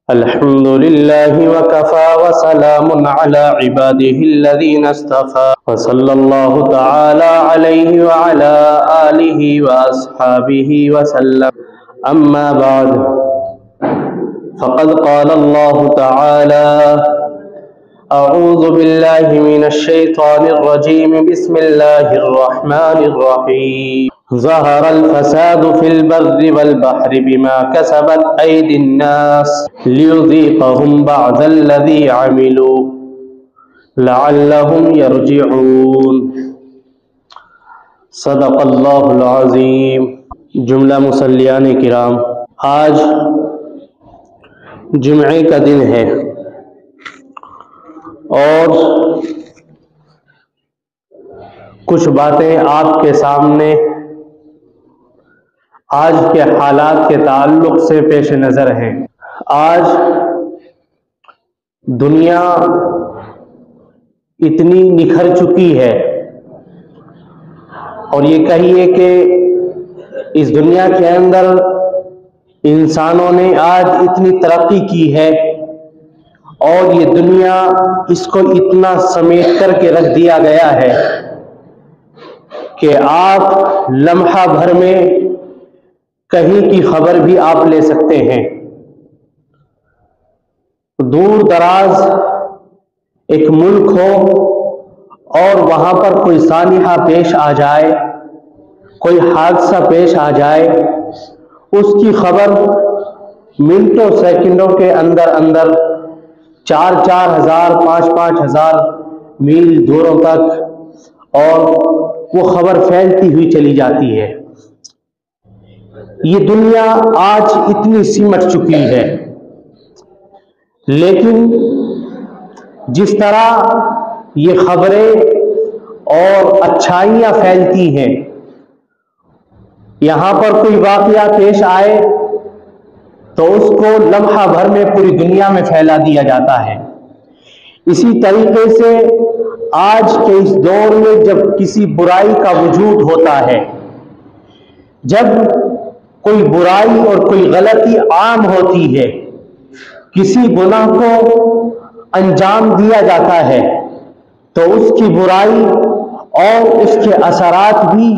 الحمد لله وكفى وسلام على عباده الذين اصطفى وصلى الله تعالى عليه وعلى آله وأصحابه وسلم. أما بعد فقد قال الله تعالى: أعوذ بالله من الشيطان الرجيم بسم الله الرحمن الرحيم. ظهر الفساد في البر والبحر بما كسبت أيدي الناس ليذيقهم بعض الذي عملوا لعلهم يرجعون. صدق اللہ العظیم. جملہ مصلیان کرام، آج جمعے کا دن ہے اور کچھ باتیں آپ کے سامنے آج کے حالات کے تعلق سے پیش نظر ہیں. آج دنیا اتنی نکھر چکی ہے اور یہ کہیے کہ اس دنیا کے اندر انسانوں نے آج اتنی ترقی کی ہے اور یہ دنیا اس کو اتنا سمیٹ کر کے رکھ دیا گیا ہے کہ آپ لمحہ بھر میں کہیں کی خبر بھی آپ لے سکتے ہیں. دور دراز ایک ملک ہو اور وہاں پر کوئی سانحہ پیش آ جائے، کوئی حادثہ پیش آ جائے، اس کی خبر منٹوں سیکنڈوں کے اندر اندر 4,000 5,000 میل دوروں تک اور وہ خبر پھیلتی ہوئی چلی جاتی ہے. یہ دنیا آج اتنی سمٹ چکی ہے، لیکن جس طرح یہ خبریں اور اچھائیاں پھیلتی ہیں، یہاں پر کوئی واقعہ پیش آئے تو اس کو لمحہ بھر میں پوری دنیا میں پھیلا دیا جاتا ہے. اسی طریقے سے آج کے اس دور میں جب کسی برائی کا وجود ہوتا ہے، جب کوئی برائی اور کوئی غلطی عام ہوتی ہے، کسی گناہ کو انجام دیا جاتا ہے، تو اس کی برائی اور اس کے اثرات بھی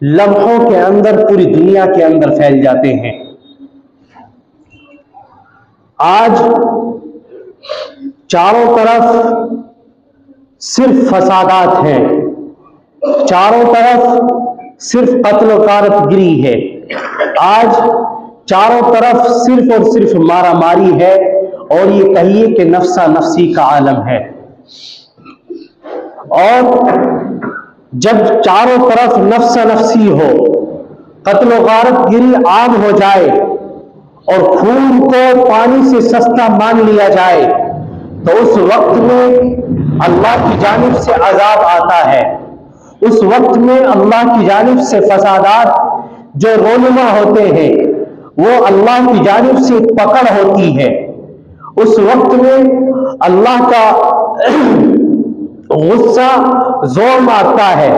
لمحوں کے اندر پوری دنیا کے اندر پھیل جاتے ہیں. آج چاروں طرف صرف فسادات ہیں، چاروں طرف صرف قتل و غارت گری ہے، آج چاروں طرف صرف اور صرف مارا ماری ہے اور یہ کہیے کہ نفسا نفسی کا عالم ہے. اور جب چاروں طرف نفسا نفسی ہو، قتل و غارت گری عام ہو جائے اور خون کو پانی سے سستا مان لیا جائے، تو اس وقت میں اللہ کی جانب سے عذاب آتا ہے. اس وقت میں اللہ کی جانب سے فسادات جو رونما ہوتے ہیں، وہ اللہ کی جانب سے پکڑ ہوتی ہے. اس وقت میں اللہ کا غصہ زور مارتا ہے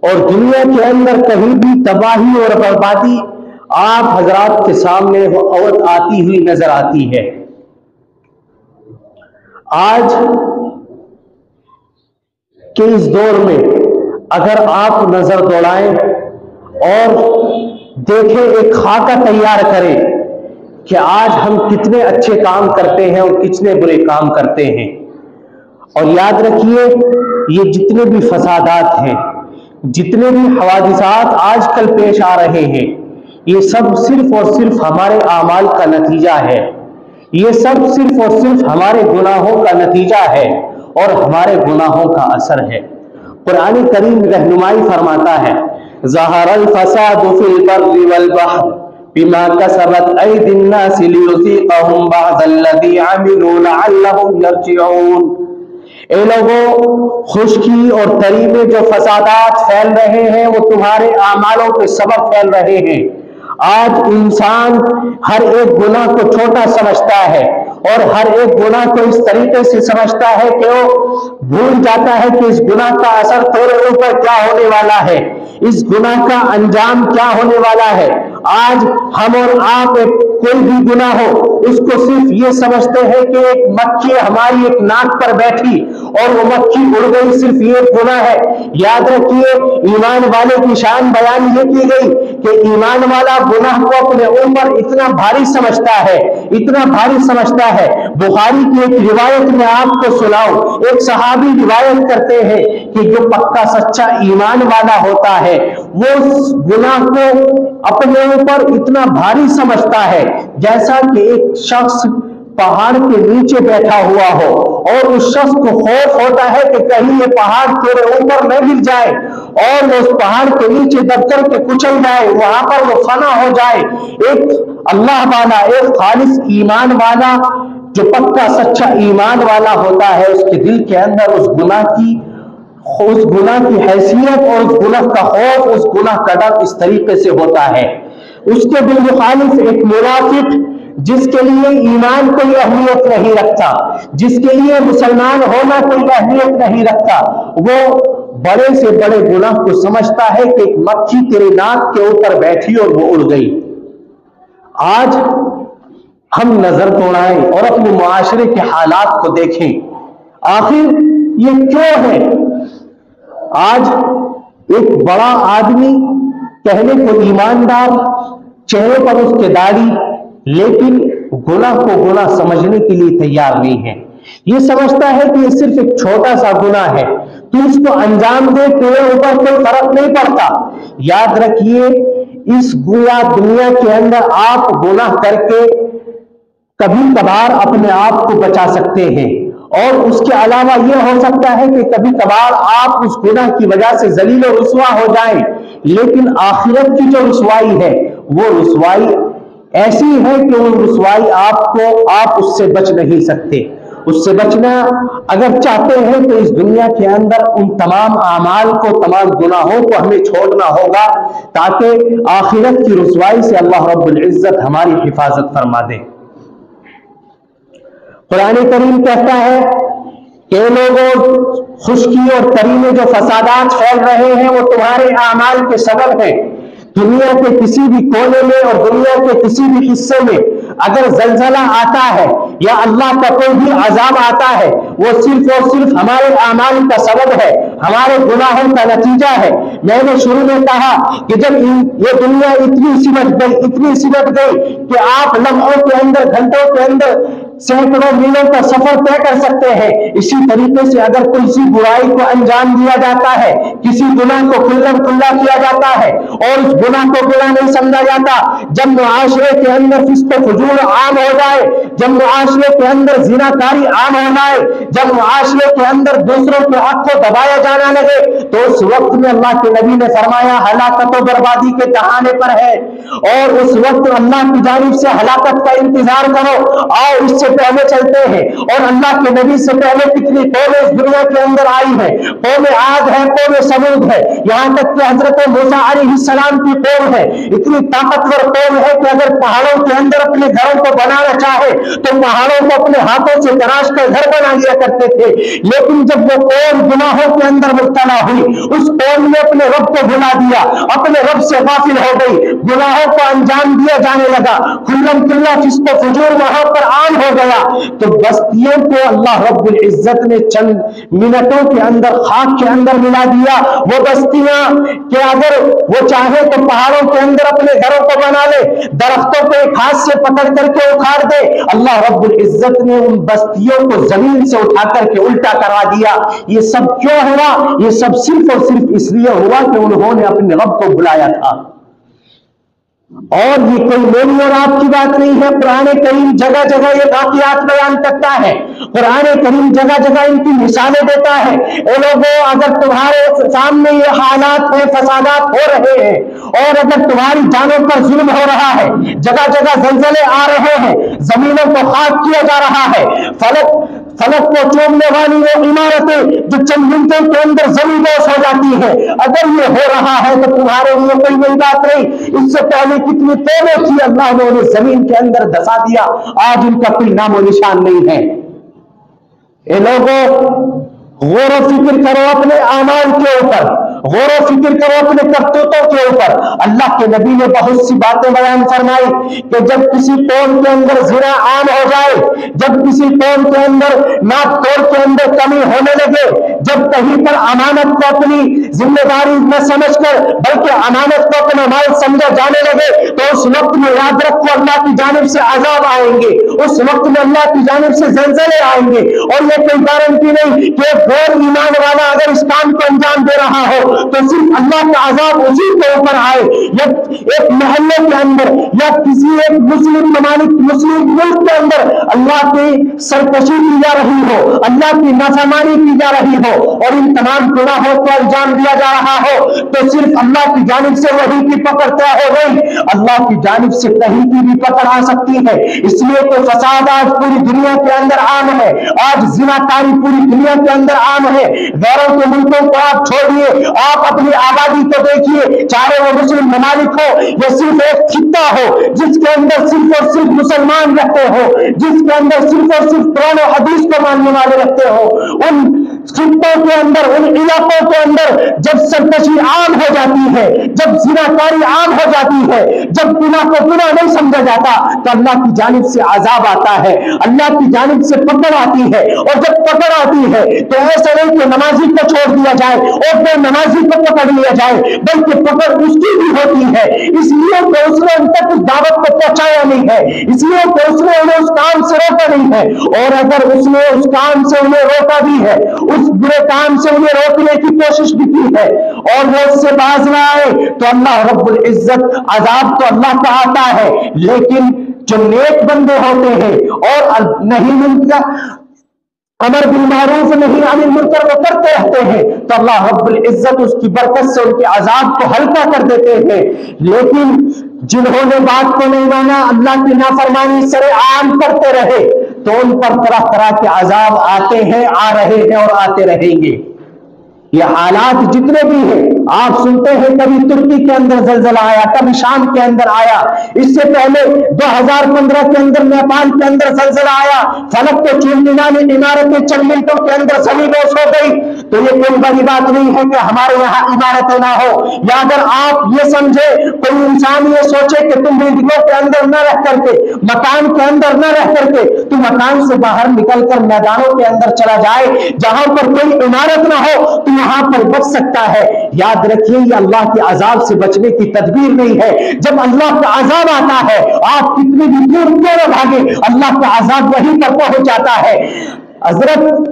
اور دنیا کے اندر کہیں بھی تباہی اور بربادی آپ حضرات کے سامنے آتی ہوئی نظر آتی ہے. آج کے اس دور میں اگر آپ نظر دوڑائیں اور دیکھیں، ایک خاکہ تیار کریں کہ آج ہم کتنے اچھے کام کرتے ہیں اور کتنے برے کام کرتے ہیں. اور یاد رکھیے، یہ جتنے بھی فسادات ہیں، جتنے بھی حوادثات آج کل پیش آ رہے ہیں، یہ سب صرف اور صرف ہمارے اعمال کا نتیجہ ہے. یہ سب صرف اور صرف ہمارے گناہوں کا نتیجہ ہے اور ہمارے گناہوں کا اثر ہے. قرآن کریم رہنمائی فرماتا ہے: ظہر الفساد فی البر والبحر بما کسبت ایدی الناس لیذیقہم بعض الذی عملوا لعلہم یرجعون. اے لوگوں، خشکی اور تری میں جو فسادات پھیل رہے ہیں وہ تمہارے اعمالوں کے سبب پھیل رہے ہیں. آج انسان ہر ایک گناہ کو چھوٹا سمجھتا ہے اور ہر ایک گناہ کو اس طریقے سے سمجھتا ہے کہ وہ بھول جاتا ہے کہ اس گناہ کا اثر تیرے اوپر کیا ہونے والا ہے، اس گناہ کا انجام کیا ہونے والا ہے. آج ہم اور آپ کوئی بھی گناہ ہو اس کو صرف یہ سمجھتے ہیں کہ ایک مکھی ہماری ایک ناک پر بیٹھی اور وہ مکھی اڑ گئی، صرف یہ گناہ ہے۔ یاد رکھیے ایمان والے کی شان بیان یہ کی گئی کہ ایمان والا گناہ کو اپنے اوپر اتنا بھاری سمجھتا ہے، اتنا بھاری سمجھتا ہے۔ بخاری کی ایک روایت میں آپ کو سناؤں، ایک صحابی روایت کرتے ہیں کہ جو پکا سچا ایمان والا ہوتا ہے وہ اس گناہ کو اپنے اوپر اتنا بھاری سمجھتا ہے جیسا کہ ایک شخص پہاڑ کے نیچے بیٹھا ہوا ہو اور اس شخص کو خوف ہوتا ہے کہ کہیں یہ پہاڑ تیرے اوپر نہ گر جائے اور وہ اس پہاڑ کے نیچے دب کر کے کچل جائے، وہاں پر وہ فنا ہو جائے۔ ایک اللہ والا، ایک خالص ایمان والا جو پکا سچا ایمان والا ہوتا ہے، اس کے دل کے اندر اس گناہ کی حیثیت اور اس گناہ کا خوف، اس گناہ کا ڈر اس طریقے سے ہوتا ہے۔ اس کے بالمخالف ایک منافق جس کے لیے ایمان کوئی اہمیت نہیں رکھتا، جس کے لیے مسلمان ہونا کوئی اہمیت نہیں رکھتا، وہ بڑے سے بڑے گناہ کو سمجھتا ہے کہ ایک مکھی تیرے ناک کے اوپر بیٹھی اور وہ اڑ گئی۔ آج ہم نظر دوڑائیں اور اپنے معاشرے کے حالات کو دیکھیں، آخر یہ کیوں ہے؟ آج ایک بڑا آدمی کہنے کو ایماندار، چہرے پر اس کے داڑھی، لیکن گناہ کو گناہ سمجھنے کے لیے تیار نہیں ہے۔ یہ سمجھتا ہے کہ یہ صرف ایک چھوٹا سا گناہ ہے، تو اس کو انجام دے، تیرے اوپر کوئی فرق نہیں پڑتا۔ یاد رکھیے اس گویا دنیا کے اندر آپ گناہ کر کے کبھی کبھار اپنے آپ کو بچا سکتے ہیں، اور اس کے علاوہ یہ ہو سکتا ہے کہ کبھی کبھار آپ اس گناہ کی وجہ سے ذلیل و رسوا ہو جائیں، لیکن آخرت کی جو رسوائی ہے وہ رسوائی ایسی ہے کہ وہ رسوائی آپ اس سے بچ نہیں سکتے۔ اس سے بچنا اگر چاہتے ہیں تو اس دنیا کے اندر ان تمام اعمال کو، تمام گناہوں کو ہمیں چھوڑنا ہوگا تاکہ آخرت کی رسوائی سے اللہ رب العزت ہماری حفاظت فرما دے۔ قرآن کریم کہتا ہے کہ لوگوں، خشکی اور تری میں جو فسادات پھیل رہے ہیں وہ تمہارے اعمال کے سبب ہیں۔ دنیا کے کسی بھی کونے میں اور دنیا کے کسی بھی حصے میں اگر زلزلہ آتا ہے یا اللہ کا کوئی بھی عذاب آتا ہے، وہ صرف اور صرف ہمارے اعمال کا سبب ہے، ہمارے گناہوں کا نتیجہ ہے۔ میں نے شروع میں کہا کہ جب یہ دنیا اتنی سمٹ گئی کہ آپ لمحوں کے اندر، گھنٹوں کے اندر سینکڑوں میلوں کا سفر طے کر سکتے ہیں، اسی طریقے سے اگر کسی برائی کو انجام دیا جاتا ہے، کسی گناہ کو کھلم کھلا کیا جاتا ہے اور اس گناہ کو گناہ نہیں سمجھا جاتا، جب معاشرے کے اندر فسق و فجور عام ہو جائے، جب معاشرے کے اندر زناکاری عام ہو جائے، جب معاشرے کے اندر دوسروں کے حق کو دبایا جانا لگے، تو اس وقت میں اللہ کے نبی نے فرمایا ہلاکت و بربادی کے دہانے پر ہے، اور اس وقت اللہ کی جانب سے ہلاکت کا انتظار کرو۔ آؤ اس سے پہلے چلتے ہیں، اور اللہ کے نبی سے پہلے کتنی قومیں اس دنیا کے اندر آئی ہیں، قوم عاد ہے، قوم سمود ہے، یہاں تک کہ حضرت موسیٰ علیہ السلام کی قوم ہے، اتنی طاقتور قوم ہے کہ اگر پہاڑوں کے اندر اپنے گھروں کو بنانا چاہے تو پہاڑوں کو اپنے ہاتھوں سے تراش کر گھر بنا لیا کرتے تھے، لیکن جب وہ قوم گناہوں کے اندر مبتلا ہوئی، اس قوم نے اپنے رب کو بھلا دیا، اپنے رب سے غافل ہو گئی، گناہوں کو انجام دیا جانے لگا، کھلم کھلا فسق و فجور وہاں پر عام ہو گیا، تو بستیوں کو اللہ رب العزت نے چند منٹوں کے اندر خاک کے اندر ملا دیا۔ وہ بستیاں کہ اگر وہ چاہے تو پہاڑوں کے اندر اپنے گھروں کو بنا لے، درختوں کو ایک ہاتھ سے پکڑ کر کے اکھاڑ دے، اللہ رب العزت نے ان بستیوں کو زمین سے اٹھا کر کے الٹا کروا دیا۔ یہ سب کیوں ہوا؟ یہ سب صرف اور صرف اس لیے ہوا کہ انہوں نے اپنے رب کو بلایا تھا۔ اور یہ کوئی میری اور آپ کی بات نہیں ہے، قرآن کریم جگہ جگہ یہ واقعات بیان کرتا ہے، قرآن کریم جگہ جگہ ان کی مثالیں دیتا ہے۔ اے لوگوں، اگر تمہارے سامنے یہ حالات ہیں، فسادات ہو رہے ہیں، اور اگر تمہاری جانوں پر ظلم ہو رہا ہے، جگہ جگہ زلزلے آ رہے ہیں، زمینوں کو خاک کیا جا رہا ہے، فلک کو چومنے والی وہ عمارتیں جو چند منٹوں کے اندر زمین بوس ہو جاتی ہے، اگر یہ ہو رہا ہے تو تمہارے لیے کوئی نئی بات نہیں۔ اس سے پہلے کتنی قومیں تھی، اللہ نے انہیں زمین کے اندر دھسا دیا، آج ان کا کوئی نام و نشان نہیں ہے۔ اے لوگوں، غور و فکر کرو اپنے اعمال کے اوپر، غور و فکر کرو اپنے کرتوتوں کے اوپر. اللہ کے نبی نے بہت سی باتیں بیان فرمائی کہ جب کسی قوم کے اندر زنا عام ہو جائے، جب کسی قوم کے اندر ناپ توڑ کے اندر کمی ہونے لگے، جب کہیں پر امانت کو اپنی ذمہ داری نہ سمجھ کر بلکہ امانت کو اپنا مال سمجھا جانے لگے، تو اس وقت میں یاد رکھو اللہ کی جانب سے عذاب آئیں گے، اس وقت میں اللہ کی جانب سے زلزلے آئیں گے. اور یہ کوئی گارنٹی نہیں کہ ایک غیر ایمان والا اگر اس کام کو انجام دے رہا ہو تو صرف اللہ کا عذاب اسی کے اوپر آئے. یا ایک محلے کے اندر یا کسی ایک مسلم ممالک مسلم ملک کے اندر اللہ کی سرکشی کی جا رہی ہو، اللہ کی نافرمانی کی جا رہی ہو اور ان تمام گناہوں کو انجام دیا جا رہا ہو، تو صرف اللہ کی جانب سے وہی کی پکڑ طے ہو گئی، اللہ کی جانب سے کہیں کی بھی پکڑ آ سکتی ہے. اس لیے تو فساد آج پوری دنیا کے اندر عام ہے، آج زناکاری پوری دنیا کے اندر عام ہے. غیروں کے ملکوں کو آپ چھوڑیے، آپ اپنی آبادی کو دیکھیے، چاہے وہ مسلم ممالک ہو یا صرف ایک خطہ ہو جس کے اندر صرف اور صرف مسلمان رہتے ہو، جس کے اندر صرف اور صرف قرآن و حدیث کو ماننے والے رہتے ہو، ان خطوں کے اندر ان علاقوں کے اندر جب سرکشی عام ہو جاتی ہے، جب زناکاری عام ہو جاتی ہے، جب گناہ کو گناہ نہیں سمجھا جاتا تو اللہ کی جانب سے عذاب آتا ہے، اللہ کی جانب سے پکڑ آتی ہے. اور جب پکڑ آتی ہے تو ایسا نہیں کہ نمازی کو چھوڑ دیا جائے اور پھر نمازی کو پکڑ لیا جائے، بلکہ پکڑ اس کی بھی ہوتی ہے. اس لیے کہ اس نے ان تک اس دعوت کو پہنچایا نہیں ہے، اس لیے کہ اس نے انہیں اس کام سے روکا نہیں ہے. اور اگر اس نے اس کام سے انہیں روکا بھی ہے، اس برے کام سے انہیں روکنے کی کوشش بھی کی ہے اور وہ اس سے باز نہ آئے، تو اللہ رب العزت عذاب تو اللہ کا آتا ہے، لیکن جو نیک بندے ہوتے ہیں اور نہیں ملتا امر بالمعروف نہیں عن المنکر وہ کرتے رہتے ہیں، تو اللہ رب العزت اس کی برکت سے ان کے عذاب کو ہلکا کر دیتے ہیں. لیکن جنہوں نے بات کو نہیں مانا، اللہ کی نافرمانی سرے عام کرتے رہے، تو ان پر طرح طرح کے عذاب آتے ہیں، آ رہے ہیں اور آتے رہیں گے. یہ حالات جتنے بھی ہیں آپ سنتے ہیں، کبھی ترکی کے اندر زلزلہ آیا، کبھی شام کے اندر آیا، اس سے پہلے 2015 کے اندر نیپال کے اندر زلزلہ آیا، فلک کو چولنے والی عمارتیں چند منٹوں کے اندر زمین بوس ہو گئی. تو یہ کوئی بڑی بات نہیں ہے کہ ہمارے یہاں عمارتیں نہ ہو. یا اگر آپ یہ سمجھے، کوئی انسان یہ سوچے کہ تم بلڈنگوں کے اندر نہ رہ کر کے، مکان کے اندر نہ رہ کر کے تم مکان سے باہر نکل کر میدانوں کے اندر چلا جائے جہاں پر کوئی عمارت نہ ہو، تو یہاں پر بچ سکتا ہے. یاد رکھیے یہ اللہ کے عذاب سے بچنے کی تدبیر نہیں ہے. جب اللہ کا عذاب آتا ہے آپ کتنے بھی دور کیوں نہ بھاگے، اللہ کا عذاب وہیں پر پہنچ جاتا ہے. حضرت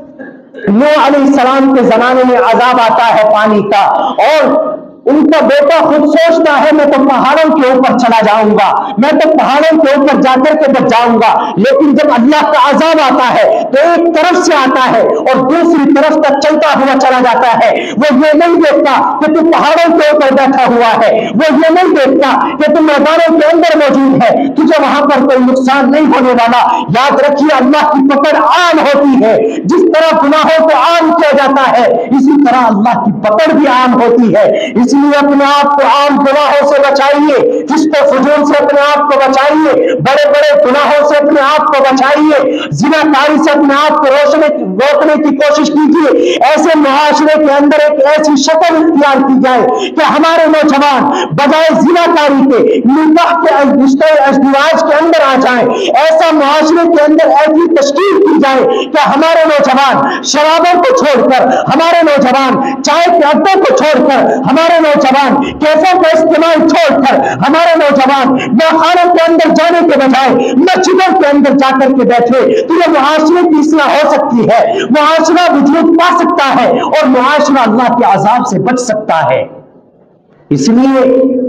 نوح علیہ السلام کے زمانے میں عذاب آتا ہے پانی کا، اور ان کا بیٹا خود سوچتا ہے میں تو پہاڑوں کے اوپر چلا جاؤں گا، میں تو پہاڑوں کے اوپر جا کر کے بچ جاؤں گا. لیکن جب اللہ کا عذاب آتا ہے تو ایک طرف سے آتا ہے اور دوسری طرف تک چلتا ہوا چلا جاتا ہے. وہ یہ نہیں دیکھتا کہ تو پہاڑوں کے اوپر بیٹھا ہوا ہے، وہ یہ نہیں دیکھتا کہ تم میدانوں کے اندر موجود ہے، تجھے وہاں پر کوئی نقصان نہیں ہونے والا. یاد رکھیے اللہ کی پکڑ عام ہوتی ہے، جس طرح گناہوں کو عام کیا جاتا ہے اسی طرح اللہ کی پکڑ بھی عام ہوتی ہے. اس لیے اپنے آپ کو عام گناہوں سے بچائیے، فسق و فجور سے اپنے آپ کو بچائیے، بڑے بڑے گناہوں سے اپنے آپ کو بچائیے، زناکاری سے اپنے آپ کو روکنے کی کوشش کیجیے. ایسے معاشرے کے اندر ایک ایسی شکل اختیار کی جائے کہ ہمارے نوجوان بجائے زناکاری کے نکاح کے رشتے ازدواج کے اندر آ جائیں. ایسا معاشرے کے اندر ایسی تشکیل کی جائے کہ ہمارے نوجوان شرابوں کو چھوڑ کر، ہمارے نوجوان چائے کے اڈوں کو چھوڑ کر، ہمارے نوجوان کیفوں کا استعمال چھوڑ کر، ہمارے نوجوان میخانوں کے اندر جانے کے بجائے مسجدوں کے اندر جا کر کے بیٹھے، تو یہ معاشرے کی اصلاح ہو سکتی ہے، معاشرہ وجود پا سکتا ہے اور معاشرہ اللہ کے عذاب سے بچ سکتا ہے. اس لیے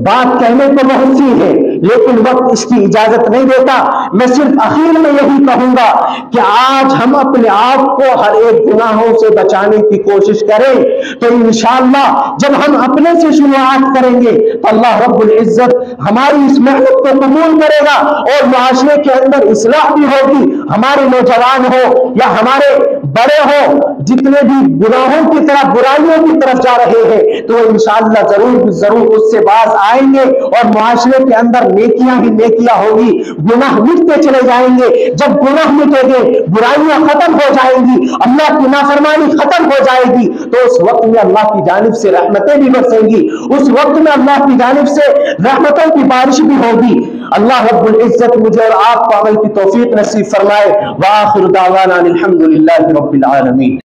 بات کہنے کو بہت سی ہے لیکن وقت اس کی اجازت نہیں دیتا. میں صرف اخیر میں یہی کہوں گا کہ آج ہم اپنے آپ کو ہر ایک گناہوں سے بچانے کی کوشش کریں تو انشاءاللہ جب ہم اپنے سے شروعات کریں گے تو اللہ رب العزت ہماری اس محنت کو قبول کرے گا اور معاشرے کے اندر اصلاح بھی ہوگی. ہمارے نوجوان ہو یا ہمارے بڑے ہوں، جتنے بھی گناہوں کی طرف، برائیوں کی طرف جا رہے ہیں، تو انشاءاللہ ضرور اس سے باز آئیں گے اور معاشرے کے اندر نیکیاں ہی نیکیاں ہوگی، گناہ مٹتے چلے جائیں گے۔ جب گناہ مٹیں گے، برائیاں ختم ہو جائیں گی، اللہ کی نافرمانی ختم ہو جائے گی، تو اس وقت میں اللہ کی جانب سے رحمتیں بھی برسیں گی، اس وقت میں اللہ کی جانب سے رحمتوں کی بارش بھی ہوگی۔ اللہ رب العزت مجھے اور آپ کو عمل کی توفیق نصیب فرمائے۔ وآخر دعوانا الحمدللہ رب العالمین۔